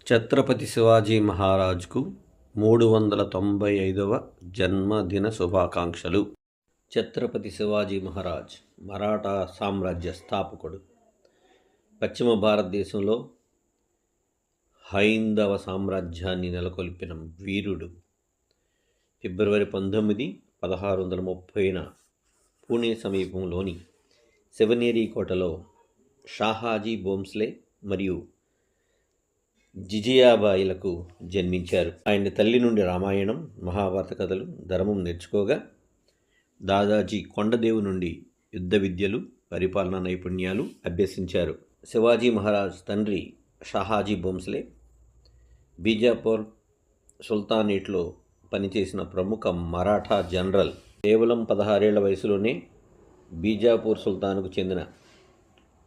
ఛత్రపతి శివాజీ మహారాజ్కు 395వ జన్మదిన శుభాకాంక్షలు. ఛత్రపతి శివాజీ మహారాజ్ మరాఠా సామ్రాజ్య స్థాపకుడు. పశ్చిమ భారతదేశంలో హైందవ సామ్రాజ్యాన్ని నెలకొల్పిన వీరుడు. ఫిబ్రవరి 19, 1630న పూణే సమీపంలోని శివనేరి కోటలో షాహాజీ భోంస్లే మరియు జిజియాబాయిలకు జన్మించారు. ఆయన తల్లి నుండి రామాయణం, మహాభారత కథలు, ధర్మం నేర్చుకోగా దాదాజీ కొండదేవు నుండి యుద్ధ విద్యలు, పరిపాలనా నైపుణ్యాలు అభ్యసించారు. శివాజీ మహారాజ్ తండ్రి షాహాజీ భోంస్లే బీజాపూర్ సుల్తానేట్లో పనిచేసిన ప్రముఖ మరాఠా జనరల్. కేవలం 16 ఏళ్ల వయసులోనే బీజాపూర్ సుల్తాన్కు చెందిన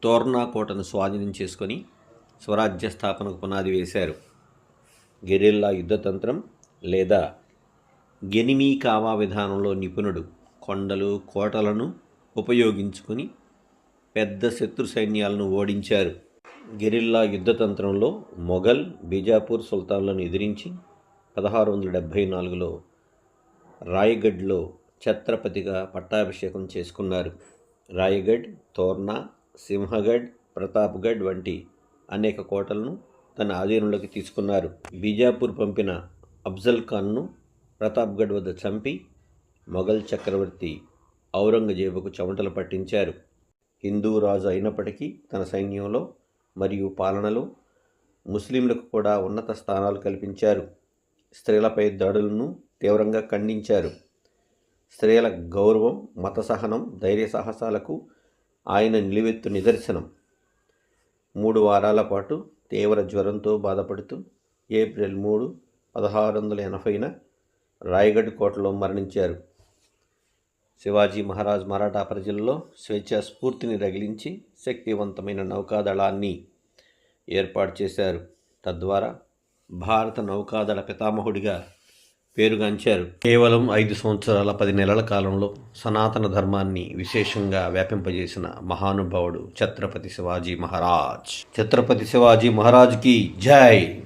తోర్నా కోటను స్వాధీనం చేసుకొని స్వరాజ్య స్థాపనకు పునాది వేశారు. గెరిల్లా యుద్ధతంత్రం లేదా గెనిమీ కావా విధానంలో నిపుణుడు. కొండలు, కోటలను ఉపయోగించుకుని పెద్ద శత్రు సైన్యాలను ఓడించారు. గెరిల్లా యుద్ధతంత్రంలో మొఘల్, బీజాపూర్ సుల్తాన్లను ఎదిరించి 1674లో రాయ్గఢ్లో ఛత్రపతిగా పట్టాభిషేకం చేసుకున్నారు. రాయ్గఢ్, తోర్నా, సింహగఢ్, ప్రతాప్గఢ్ వంటి అనేక కోటలను తన ఆధీనంలోకి తీసుకున్నారు. బీజాపూర్ పంపిన అఫ్జల్ ఖాన్ను ప్రతాప్గఢ్ వద్ద చంపి మొఘల్ చక్రవర్తి ఔరంగజేబుకు చెమటలు పట్టించారు. హిందూ రాజు అయినప్పటికీ తన సైన్యంలో మరియు పాలనలో ముస్లింలకు కూడా ఉన్నత స్థానాలు కల్పించారు. స్త్రీలపై దాడులను తీవ్రంగా ఖండించారు. స్త్రీల గౌరవం, మత సహనం, ధైర్య సాహసాలకు ఆయన నిలువెత్తు నిదర్శనం. 3 వారాల పాటు తీవ్ర జ్వరంతో బాధపడుతూ ఏప్రిల్ 3, 1680న రాయ్గఢ్ కోటలో మరణించారు. శివాజీ మహారాజ్ మరాఠా ప్రజల్లో స్వేచ్ఛా స్ఫూర్తిని రగిలించి శక్తివంతమైన నౌకాదళాన్ని ఏర్పాటు చేశారు. తద్వారా భారత నౌకాదళ పితామహుడిగా పేరుగాంచారు. కేవలం 5 సంవత్సరాల 10 నెలల కాలంలో సనాతన ధర్మాన్ని విశేషంగా వ్యాపింపజేసిన మహానుభావుడు ఛత్రపతి శివాజీ మహారాజ్. ఛత్రపతి శివాజీ మహారాజ్కి జై.